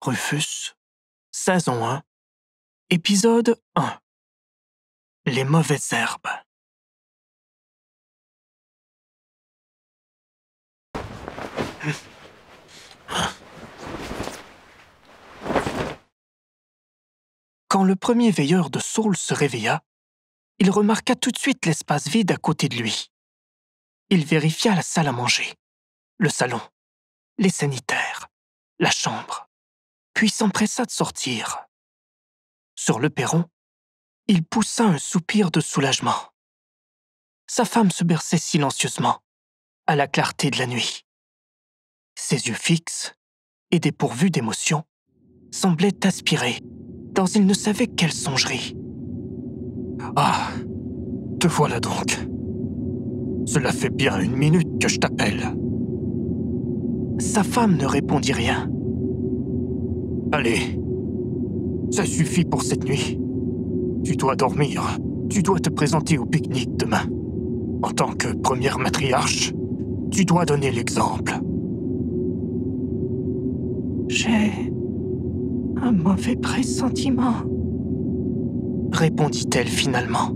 Rufus, saison 1, épisode 1. Les mauvaises herbes. Quand le premier veilleur de Saul se réveilla, il remarqua tout de suite l'espace vide à côté de lui. Il vérifia la salle à manger, le salon, les sanitaires, la chambre, puis s'empressa de sortir. Sur le perron, il poussa un soupir de soulagement. Sa femme se berçait silencieusement, à la clarté de la nuit. Ses yeux fixes et dépourvus d'émotion semblaient aspirer dans il ne savait quelle songerie. « Ah, te voilà donc. Cela fait bien 1 minute que je t'appelle. » Sa femme ne répondit rien. « Allez, ça suffit pour cette nuit. Tu dois dormir. Tu dois te présenter au pique-nique demain. En tant que première matriarche, tu dois donner l'exemple. » J'ai un mauvais pressentiment, répondit-elle finalement.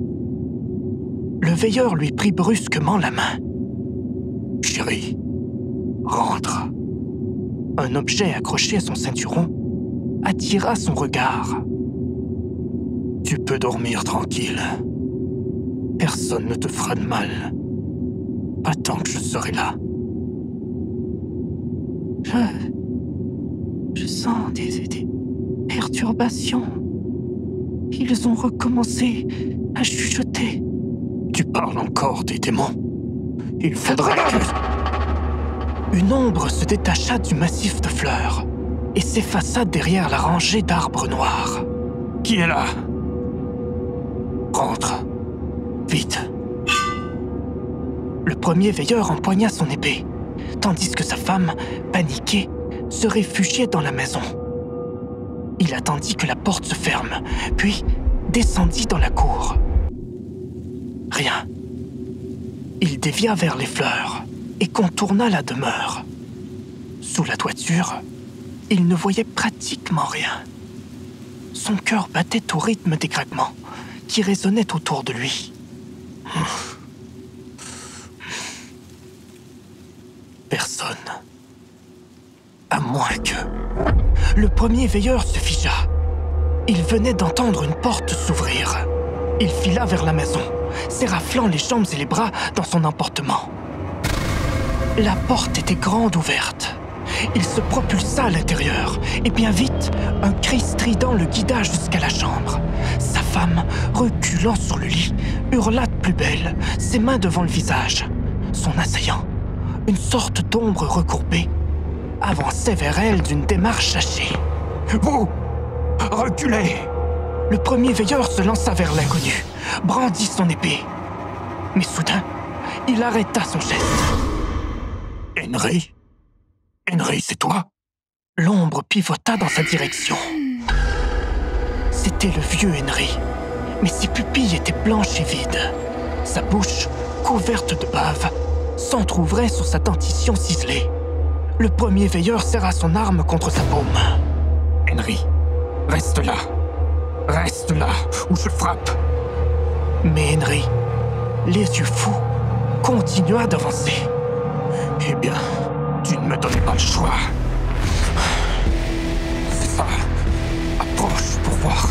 Le veilleur lui prit brusquement la main. Chérie, rentre. Un objet accroché à son ceinturon attira son regard. Tu peux dormir tranquille. Personne ne te fera de mal. Pas tant que je serai là. Je sens des perturbations. Ils ont recommencé à chuchoter. Tu parles encore des démons. Il faudrait que... Une ombre se détacha du massif de fleurs et s'effaça derrière la rangée d'arbres noirs. Qui est là? Rentre. Vite. Le premier veilleur empoigna son épée, tandis que sa femme, paniquée, se réfugiait dans la maison. Il attendit que la porte se ferme, puis descendit dans la cour. Rien. Il dévia vers les fleurs et contourna la demeure. Sous la toiture, il ne voyait pratiquement rien. Son cœur battait au rythme des craquements qui résonnaient autour de lui. Personne. À moins que... Le premier veilleur se figea. Il venait d'entendre une porte s'ouvrir. Il fila vers la maison, s'éraflant les jambes et les bras dans son emportement. La porte était grande ouverte. Il se propulsa à l'intérieur, et bien vite, un cri strident le guida jusqu'à la chambre. Sa femme, reculant sur le lit, hurla de plus belle, ses mains devant le visage. Son assaillant, une sorte d'ombre recourbée, avançait vers elle d'une démarche hachée. « Vous, reculez !» Le premier veilleur se lança vers l'inconnu, brandit son épée. Mais soudain, il arrêta son geste. « Henry ? Henry, c'est toi ?» L'ombre pivota dans sa direction. C'était le vieux Henry, mais ses pupilles étaient blanches et vides. Sa bouche, couverte de bave, s'entr'ouvrait sur sa dentition ciselée. Le premier veilleur serra son arme contre sa paume. « Henry, reste là. Reste là, ou je frappe. » Mais Henry, les yeux fous, continua d'avancer. « Eh bien, tu ne me donnes pas le choix. C'est ça. Approche pour voir. »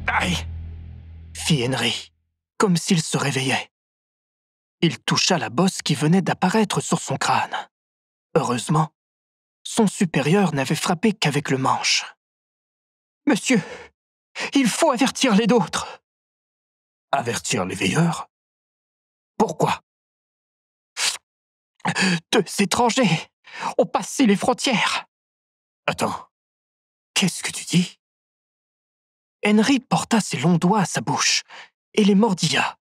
Aïe! Fit Henry, comme s'il se réveillait. Il toucha la bosse qui venait d'apparaître sur son crâne. Heureusement, son supérieur n'avait frappé qu'avec le manche. « Monsieur, il faut avertir les nôtres. »« Avertir les veilleurs? Pourquoi? »« 2 étrangers ont passé les frontières. » Attends, qu'est-ce que tu dis? Henry porta ses longs doigts à sa bouche et les mordilla,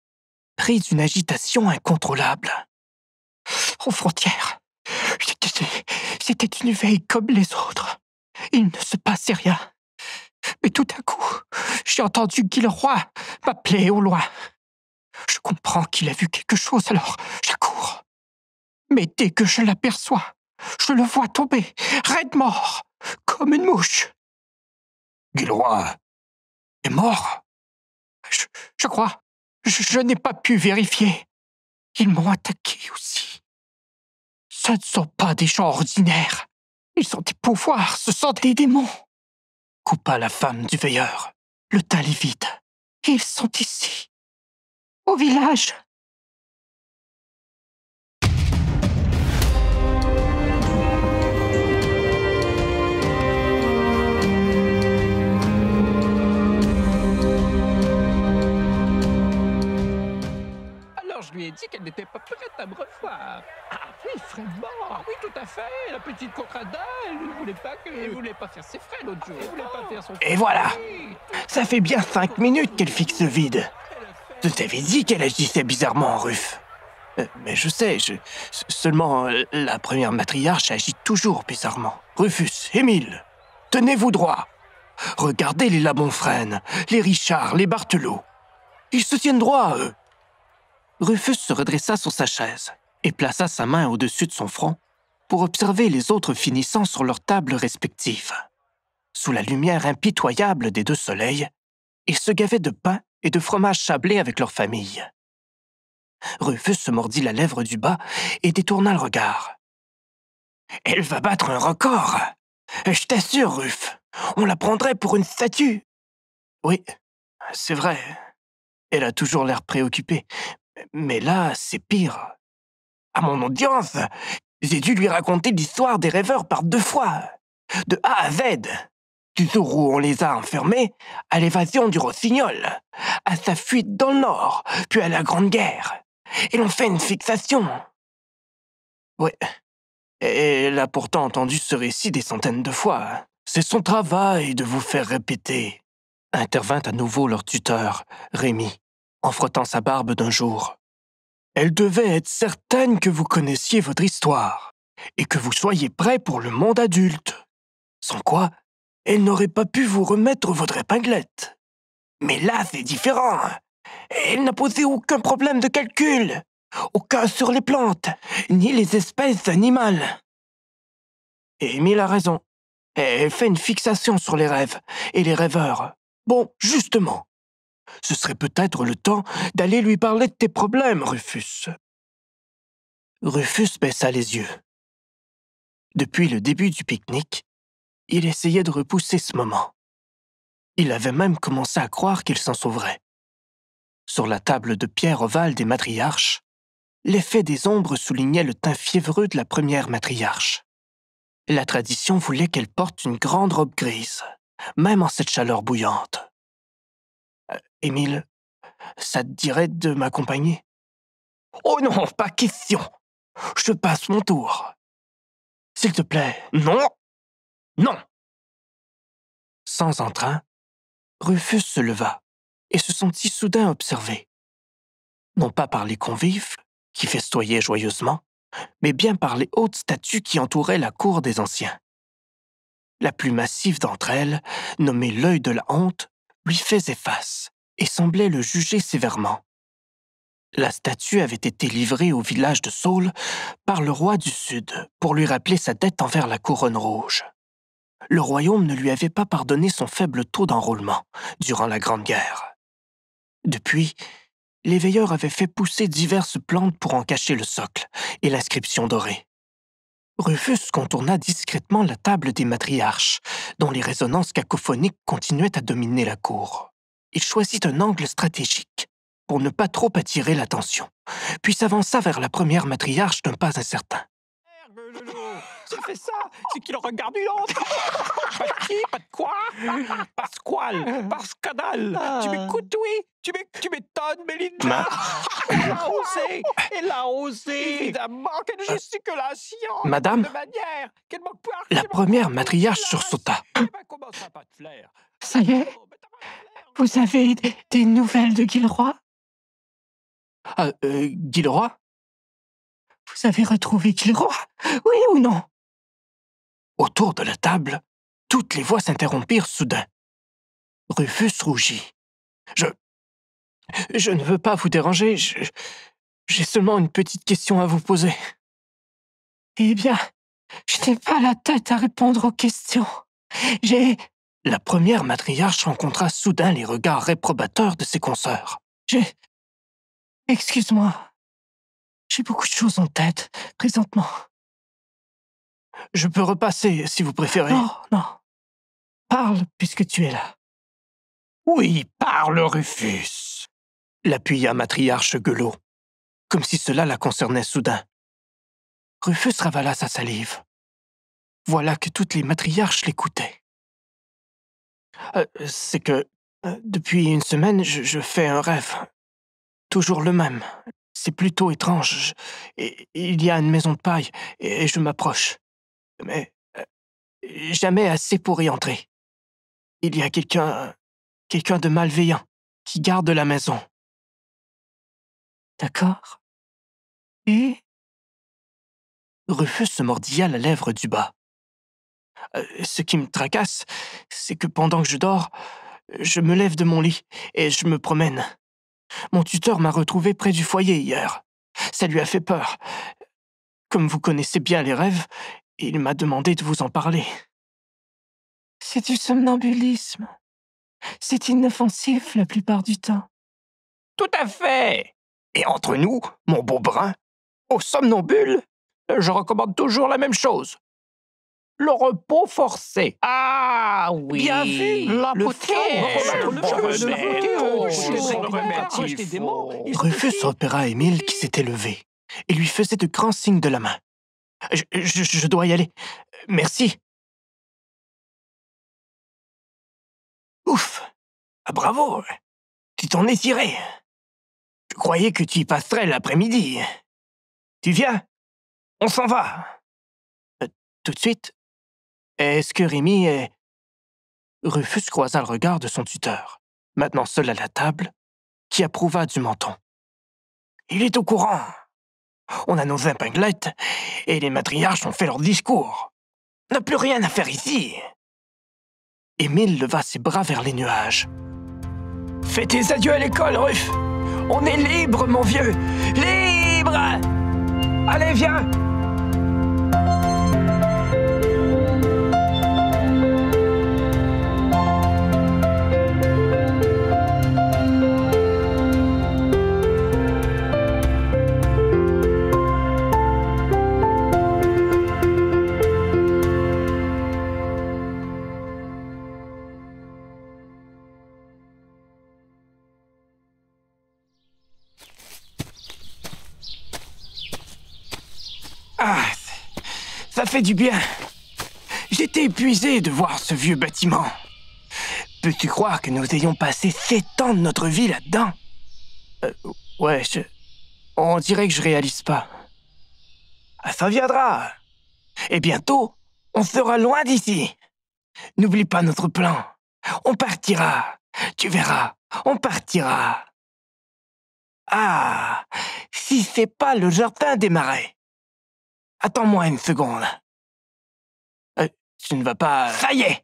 pris d'une agitation incontrôlable. « Aux frontières, c'était une veille comme les autres. Il ne se passait rien. Mais tout à coup, j'ai entendu Guy le roi m'appeler au loin. Je comprends qu'il a vu quelque chose, alors j'accours. Mais dès que je l'aperçois, je le vois tomber, raide mort, comme une mouche. Guilroy est mort? Je crois. Je n'ai pas pu vérifier. Ils m'ont attaqué aussi. Ce ne sont pas des gens ordinaires. Ils ont des pouvoirs, ce sont des démons. Coupa la femme du veilleur. Le tas est vide. Ils sont ici, au village. Alors je lui ai dit qu'elle n'était pas prête à me revoir. Ah oui, Fred mort. Ah oui, tout à fait. La petite Concrada, elle ne voulait pas que... Elle voulait pas faire ses frais l'autre jour. Elle voulait pas faire son... Et voilà. Oui, Ça fait bien 5 minutes qu'elle fixe le vide. elle a fait... Je t'avais dit qu'elle agissait bizarrement, Ruff. Mais je sais, seulement la première matriarche agit toujours bizarrement. Rufus, Émile, tenez-vous droit. Regardez les Labonfrène, les Richard, les Barthelot. Ils se tiennent droit, eux. Rufus se redressa sur sa chaise et plaça sa main au-dessus de son front pour observer les autres finissant sur leurs tables respectives. Sous la lumière impitoyable des 2 soleils, ils se gavaient de pain et de fromage sablé avec leur famille. Rufus se mordit la lèvre du bas et détourna le regard. « Elle va battre un record! Je t'assure, Ruff, on la prendrait pour une statue! » Oui, c'est vrai. Elle a toujours l'air préoccupée. Mais là, c'est pire. À mon audience, j'ai dû lui raconter l'histoire des rêveurs par 2 fois, de A à Z. Du jour où on les a enfermés, à l'évasion du Rossignol, à sa fuite dans le Nord, puis à la Grande Guerre. Et l'on fait une fixation. Ouais, elle a pourtant entendu ce récit des centaines de fois. C'est son travail de vous faire répéter. Intervint à nouveau leur tuteur, Rémi, en frottant sa barbe d'un jour. Elle devait être certaine que vous connaissiez votre histoire et que vous soyez prêt pour le monde adulte. Sans quoi, elle n'aurait pas pu vous remettre votre épinglette. Mais là, c'est différent. Elle n'a posé aucun problème de calcul, aucun sur les plantes, ni les espèces animales. Et Émile a raison. Elle fait une fixation sur les rêves et les rêveurs. Bon, justement, ce serait peut-être le temps d'aller lui parler de tes problèmes, Rufus. Rufus baissa les yeux. Depuis le début du pique-nique, il essayait de repousser ce moment. Il avait même commencé à croire qu'il s'en sauverait. Sur la table de pierre ovale des matriarches, l'effet des ombres soulignait le teint fiévreux de la première matriarche. La tradition voulait qu'elle porte une grande robe grise, même en cette chaleur bouillante. Émile, ça te dirait de m'accompagner? Oh non, pas question. Je passe mon tour. S'il te plaît, non. Non. Sans entrain, Rufus se leva et se sentit soudain observé. Non pas par les convives, qui festoyaient joyeusement, mais bien par les hautes statues qui entouraient la cour des anciens. La plus massive d'entre elles, nommée l'œil de la honte, lui faisait face et semblait le juger sévèrement. La statue avait été livrée au village de Saul par le roi du Sud pour lui rappeler sa dette envers la couronne rouge. Le royaume ne lui avait pas pardonné son faible taux d'enrôlement durant la Grande Guerre. Depuis, les veilleurs avaient fait pousser diverses plantes pour en cacher le socle et l'inscription dorée. Rufus contourna discrètement la table des matriarches, dont les résonances cacophoniques continuaient à dominer la cour. Il choisit un angle stratégique pour ne pas trop attirer l'attention, puis s'avança vers la première matriarche d'un pas incertain. S'il fait ça, c'est qu'il regarde une autre. Pas de qui, pas de quoi. Pasquale, Pascadal. Tu m'écoutes, oui? Tu m'étonnes, Mélinda. Elle a osé. Évidemment, quelle gesticulation. Madame, de manière. Quel manque poire. la première matriarche sursauta. Comment ça, pas de flair? Ça y est, vous avez des nouvelles de Guilroy? Guilroy? Vous avez retrouvé Guilroy, oui ou non? Autour de la table, toutes les voix s'interrompirent soudain. Rufus rougit. Je ne veux pas vous déranger, j'ai seulement une petite question à vous poser. Eh bien, je n'ai pas la tête à répondre aux questions. J'ai... La première matriarche rencontra soudain les regards réprobateurs de ses consoeurs. Excuse-moi, j'ai beaucoup de choses en tête, présentement. Je peux repasser, si vous préférez. Non, non. Parle, puisque tu es là. Oui, parle, Rufus. L'appuya matriarche Gueulot, comme si cela la concernait soudain. Rufus ravala sa salive. Voilà que toutes les matriarches l'écoutaient. C'est que, depuis une semaine, je fais un rêve. Toujours le même. C'est plutôt étrange. Il y a une maison de paille, et je m'approche. Mais jamais assez pour y entrer. Il y a quelqu'un de malveillant qui garde la maison. D'accord. Et... Rufus se mordilla la lèvre du bas. Ce qui me tracasse, c'est que pendant que je dors, je me lève de mon lit et je me promène. Mon tuteur m'a retrouvé près du foyer hier. Ça lui a fait peur. Comme vous connaissez bien les rêves, il m'a demandé de vous en parler. C'est du somnambulisme. C'est inoffensif la plupart du temps. Tout à fait. Et entre nous, mon beau brun, aux somnambules, je recommande toujours la même chose. Le repos forcé. Ah oui. Bien vu. Rufus repéra Émile qui s'était levé et lui faisait de grands signes de la main. Je dois y aller. Merci. Ouf. Ah, bravo. Tu t'en es tiré. Je croyais que tu y passerais l'après-midi. Tu viens? On s'en va. Tout de suite? Est-ce que Rémi est... Rufus croisa le regard de son tuteur, maintenant seul à la table, qui approuva du menton. Il est au courant. On a nos épinglettes et les matriarches ont fait leur discours. On n'a plus rien à faire ici. Émile leva ses bras vers les nuages. Fais tes adieux à l'école, Ruf. On est libre, mon vieux. Libre! Allez, viens! Ah, ça fait du bien. J'étais épuisé de voir ce vieux bâtiment. Peux-tu croire que nous ayons passé 7 ans de notre vie là-dedans? Ouais, on dirait que je réalise pas. Ah, ça viendra. Et bientôt, on sera loin d'ici. N'oublie pas notre plan. On partira. Tu verras, on partira. Ah, si c'est pas le jardin des marais. Attends-moi une seconde. Tu ne vas pas... Ça y est!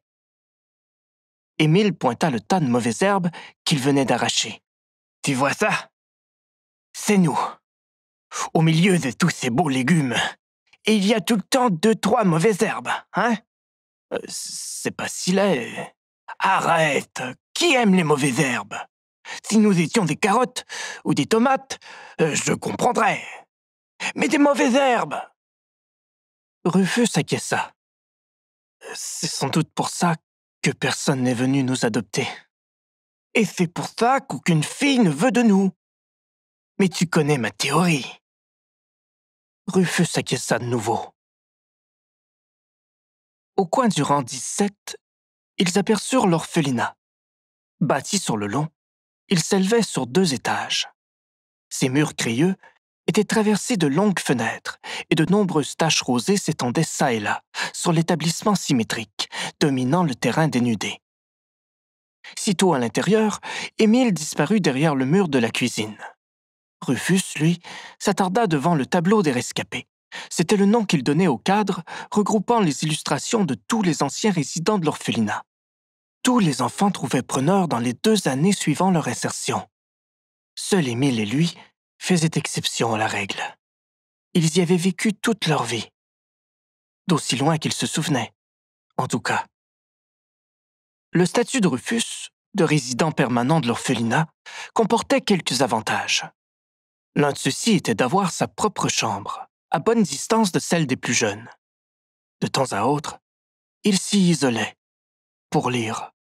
Émile pointa le tas de mauvaises herbes qu'il venait d'arracher. Tu vois ça? C'est nous. Au milieu de tous ces beaux légumes. Et il y a tout le temps 2-3 mauvaises herbes, hein? C'est pas si laid. Arrête! Qui aime les mauvaises herbes? Si nous étions des carottes ou des tomates, je comprendrais. Mais des mauvaises herbes! Rufus acquiesça. C'est sans doute pour ça que personne n'est venu nous adopter. Et c'est pour ça qu'aucune fille ne veut de nous. Mais tu connais ma théorie. Rufus acquiesça de nouveau. Au coin du rang 17, ils aperçurent l'orphelinat. Bâti sur le long, il s'élevait sur 2 étages. Ses murs crayeux étaient traversés de longues fenêtres et de nombreuses taches rosées s'étendaient çà et là sur l'établissement symétrique, dominant le terrain dénudé. Sitôt à l'intérieur, Émile disparut derrière le mur de la cuisine. Rufus, lui, s'attarda devant le tableau des rescapés. C'était le nom qu'il donnait au cadre, regroupant les illustrations de tous les anciens résidents de l'orphelinat. Tous les enfants trouvaient preneur dans les 2 années suivant leur insertion. Seuls Émile et lui faisaient exception à la règle. Ils y avaient vécu toute leur vie, d'aussi loin qu'ils se souvenaient, en tout cas. Le statut de Rufus, de résident permanent de l'orphelinat, comportait quelques avantages. L'un de ceux-ci était d'avoir sa propre chambre, à bonne distance de celle des plus jeunes. De temps à autre, il s'y isolait, pour lire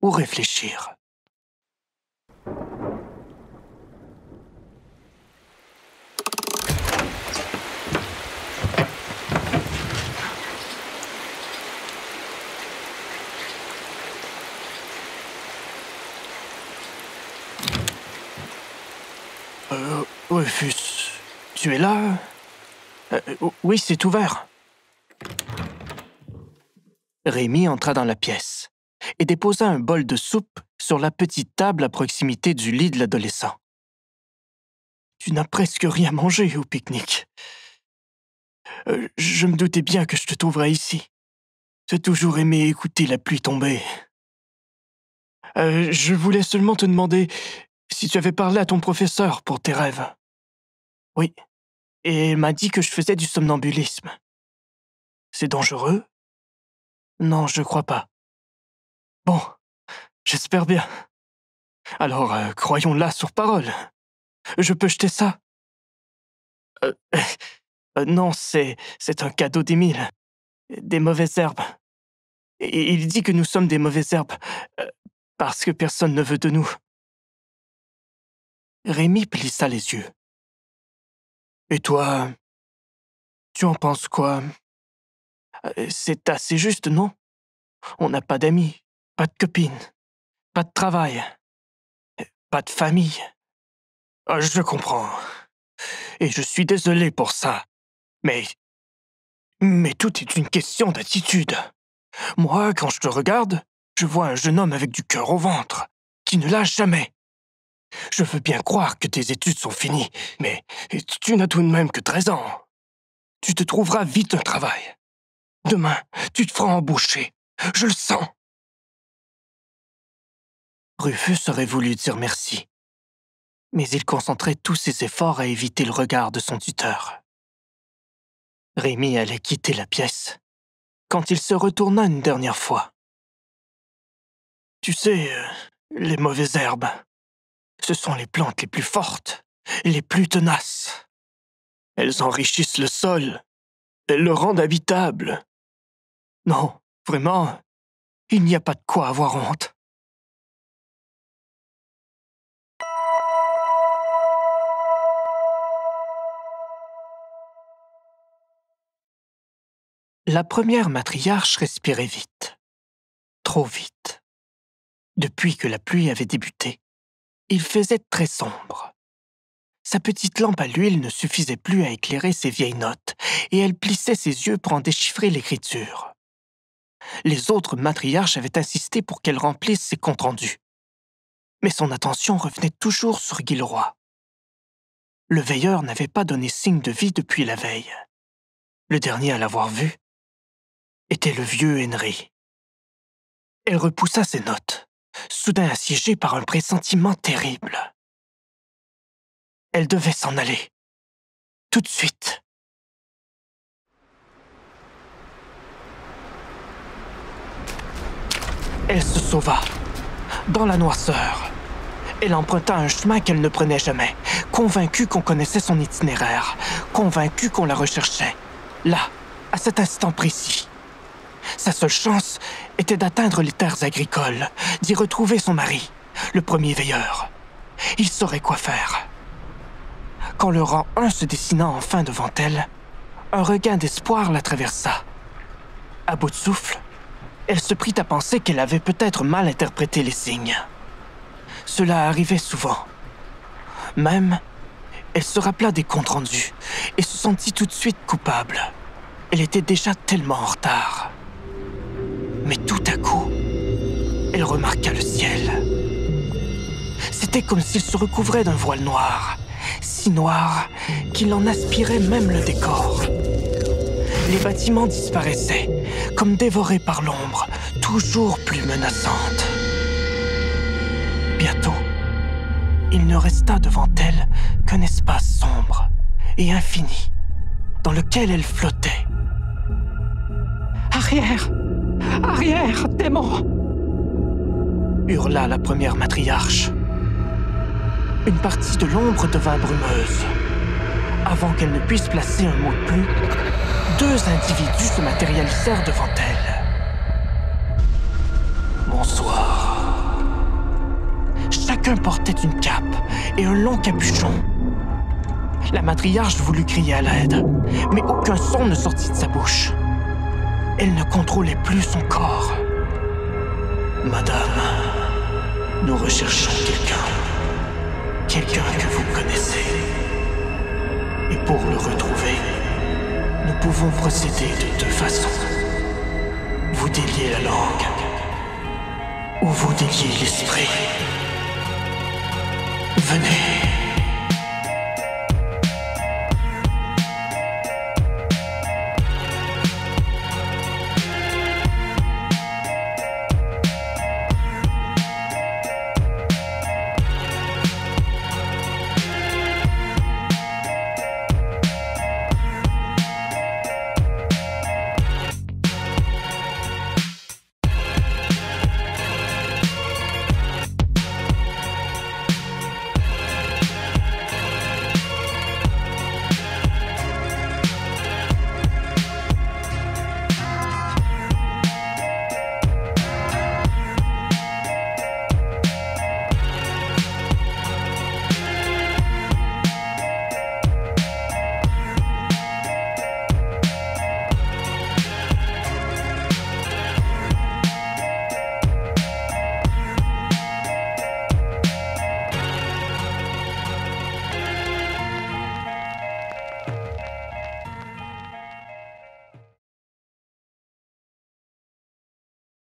ou réfléchir. Rufus, tu es là? Oui, c'est ouvert. Rémi entra dans la pièce et déposa un bol de soupe sur la petite table à proximité du lit de l'adolescent. Tu n'as presque rien mangé au pique-nique. Je me doutais bien que je te trouverais ici. Tu as toujours aimé écouter la pluie tomber. Je voulais seulement te demander si tu avais parlé à ton professeur pour tes rêves. Oui, et elle m'a dit que je faisais du somnambulisme. C'est dangereux? Non, je crois pas. Bon, j'espère bien. Alors, croyons-la sur parole. Je peux jeter ça? Non, c'est un cadeau d'Émile. Des mauvaises herbes. Et il dit que nous sommes des mauvaises herbes, parce que personne ne veut de nous. Rémi plissa les yeux. Et toi, tu en penses quoi? C'est assez juste, non? On n'a pas d'amis, pas de copines, pas de travail, pas de famille. Je comprends. Et je suis désolé pour ça. Mais tout est une question d'attitude. Moi, quand je te regarde, je vois un jeune homme avec du cœur au ventre, qui ne lâche jamais. Je veux bien croire que tes études sont finies, mais tu n'as tout de même que 13 ans. Tu te trouveras vite un travail. Demain, tu te feras embaucher. Je le sens. Rufus aurait voulu dire merci, mais il concentrait tous ses efforts à éviter le regard de son tuteur. Rémi allait quitter la pièce quand il se retourna une dernière fois. Tu sais, les mauvaises herbes, ce sont les plantes les plus fortes, les plus tenaces. Elles enrichissent le sol, elles le rendent habitable. Non, vraiment, il n'y a pas de quoi avoir honte. La première matriarche respirait vite. Trop vite. Depuis que la pluie avait débuté, il faisait très sombre. Sa petite lampe à l'huile ne suffisait plus à éclairer ses vieilles notes, et elle plissait ses yeux pour en déchiffrer l'écriture. Les autres matriarches avaient insisté pour qu'elle remplisse ses comptes rendus. Mais son attention revenait toujours sur Guilleroi. Le veilleur n'avait pas donné signe de vie depuis la veille. Le dernier à l'avoir vu était le vieux Henry. Elle repoussa ses notes, soudain assiégée par un pressentiment terrible. Elle devait s'en aller. Tout de suite. Elle se sauva. Dans la noirceur. Elle emprunta un chemin qu'elle ne prenait jamais, convaincue qu'on connaissait son itinéraire, convaincue qu'on la recherchait. Là, à cet instant précis. Sa seule chance était d'atteindre les terres agricoles, d'y retrouver son mari, le premier veilleur. Il saurait quoi faire. Quand le rang 1 se dessina enfin devant elle, un regain d'espoir la traversa. À bout de souffle, elle se prit à penser qu'elle avait peut-être mal interprété les signes. Cela arrivait souvent. Même, elle se rappela des comptes rendus et se sentit tout de suite coupable. Elle était déjà tellement en retard. Mais tout à coup, elle remarqua le ciel. C'était comme s'il se recouvrait d'un voile noir, si noir qu'il en aspirait même le décor. Les bâtiments disparaissaient, comme dévorés par l'ombre, toujours plus menaçante. Bientôt, il ne resta devant elle qu'un espace sombre et infini dans lequel elle flottait. Arrière! Arrière, démon! Hurla la première matriarche. Une partie de l'ombre devint brumeuse. Avant qu'elle ne puisse placer un mot de plus, deux individus se matérialisèrent devant elle. Bonsoir. Chacun portait une cape et un long capuchon. La matriarche voulut crier à l'aide, mais aucun son ne sortit de sa bouche. Elle ne contrôlait plus son corps. Madame, nous recherchons quelqu'un que vous connaissez. Et pour le retrouver, nous pouvons procéder de deux façons. Vous déliez la langue, ou vous déliez l'esprit. Venez.